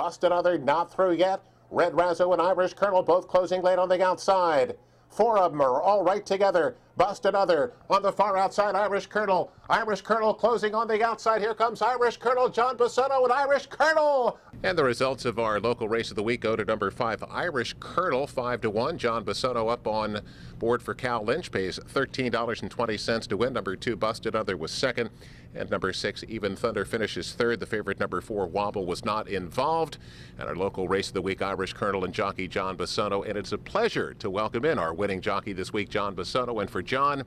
Bust another, not through yet. Red Razzo and Irish Colonel both closing late on the outside. Four of them are all right together. Bust another on the far outside. Irish Colonel. Irish Colonel closing on the outside. Here comes Irish Colonel. John Bisono and Irish Colonel. And the results of our local race of the week go to number 5, Irish Colonel, 5-1. John Bisono up on board for Cal Lynch, pays $13.20 to win. Number 2, Bust Another, was second. And number 6, Even Thunder, finishes third. The favorite, number 4, Wobble, was not involved. And our local race of the week, Irish Colonel and jockey John Bisono. And it's a pleasure to welcome in our winning jockey this week, John Bisono. And for John,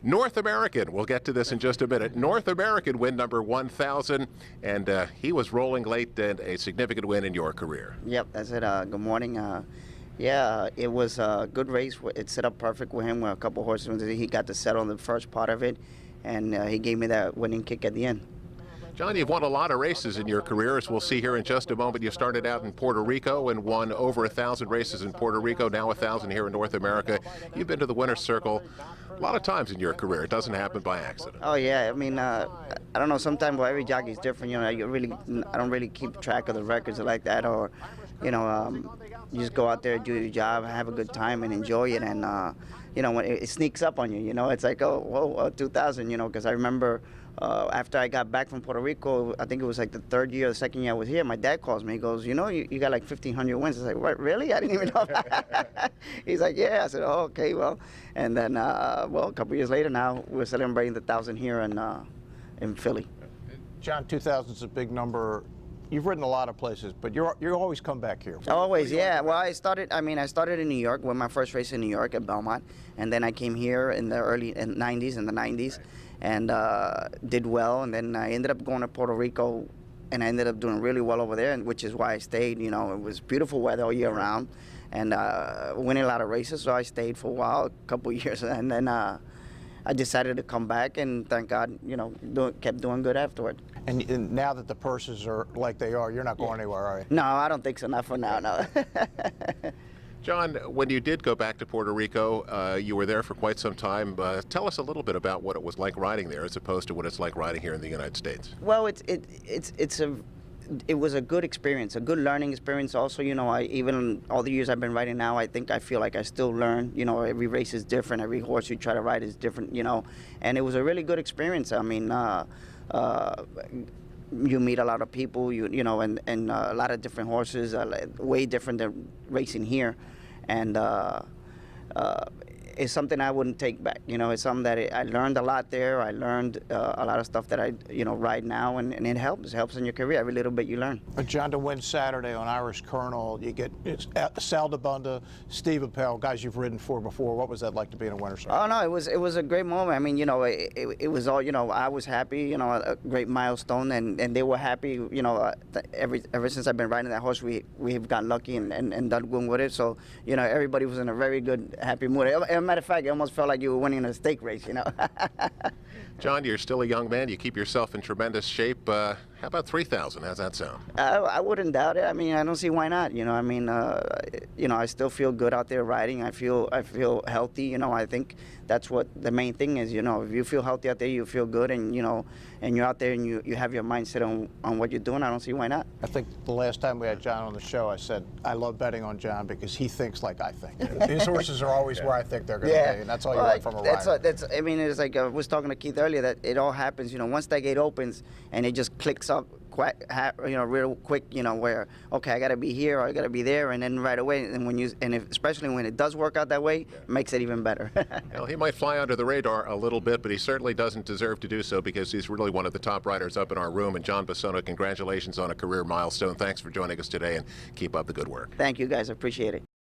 North American, we'll get to this in just a minute. North American win number 1,000, and he was rolling late, and a significant win in your career. Yep, that's it. Good morning. Yeah, it was a good race. It set up perfect with him with a couple horses. He got to settle on the first part of it, and he gave me that winning kick at the end. John, you've won a lot of races in your career, as we'll see here in just a moment. You started out in Puerto Rico and won over 1,000 races in Puerto Rico, now 1,000 here in North America. You've been to the winner's circle a lot of times in your career. It doesn't happen by accident. Oh yeah, I mean, I don't know. Sometimes every jockey is different. You know, I don't really keep track of the records like that, or you know, you just go out there, do your job, have a good time, and enjoy it. And you know, when it sneaks up on you, you know, it's like, oh, whoa, 2,000. You know, because I remember. After I got back from Puerto Rico, I think it was like the third year or the second year I was here, my dad calls me. He goes, you know, you got like 1,500 wins. I was like, what, really? I didn't even know that. He's like, yeah. I said, oh, okay, well. And then, well, a couple years later now, we're celebrating the 1,000 here in Philly. John, 2,000 is a big number. You've ridden a lot of places, but you always come back here. Always, yeah. Well, I started in New York with my first race in New York at Belmont, and then I came here in the early 90s, and did well, and then I ended up going to Puerto Rico, and I ended up doing really well over there, which is why I stayed. You know, it was beautiful weather all year round, and winning a lot of races, so I stayed for a while, a couple of years, and then I decided to come back, and thank God, you know, kept doing good afterward. And now that the purses are like they are, you're not going anywhere, are you? No, I don't think so, not for now, no. John, when you did go back to Puerto Rico, you were there for quite some time. Tell us a little bit about what it was like riding there as opposed to what it's like riding here in the United States. Well, it was a good experience, a good learning experience. Also, you know, even all the years I've been riding now, I feel like I still learn. You know, every race is different. Every horse you try to ride is different. You know, and it was a really good experience. I mean. You meet a lot of people, you know, and a lot of different horses, way different than racing here, and it's something I wouldn't take back. You know, it's something that I learned a lot there. I learned a lot of stuff that I, you know, ride now, and it helps. It helps in your career. Every little bit you learn. John, to win Saturday on Irish Colonel, you get Sal DeBunda, Steve Appel, guys you've ridden for before. What was that like to be in a winner's circle? Oh no, it was a great moment. I mean, you know, it was all, you know, I was happy. You know, a great milestone, and they were happy. You know, ever since I've been riding that horse, we've gotten lucky and done good with it. So, you know, everybody was in a very good, happy mood. As a matter of fact, it almost felt like you were winning a stake race, you know. John, you're still a young man. You keep yourself in tremendous shape. How about 3,000? How's that sound? I wouldn't doubt it. I mean, I don't see why not. You know, I mean, you know, I still feel good out there riding. I feel healthy. You know, I think that's what the main thing is. You know, if you feel healthy out there, you feel good, and you know, and you're out there and you have your mindset on what you're doing. I don't see why not. I think the last time we had John on the show, I said I love betting on John because he thinks like I think. His horses are always where I think they're going to be, and that's all you want from a rider. I mean, it's like I was talking to Keith earlier that it all happens. You know, once that gate opens and it just clicks up quite, you know, real quick. You know, where okay, I got to be here or I got to be there, and then right away. And when especially when it does work out that way, it makes it even better. Well, he might fly under the radar a little bit, but he certainly doesn't deserve to do so because he's really one of the top riders up in our room. And John Bisono, congratulations on a career milestone. Thanks for joining us today, and keep up the good work. Thank you, guys. I appreciate it.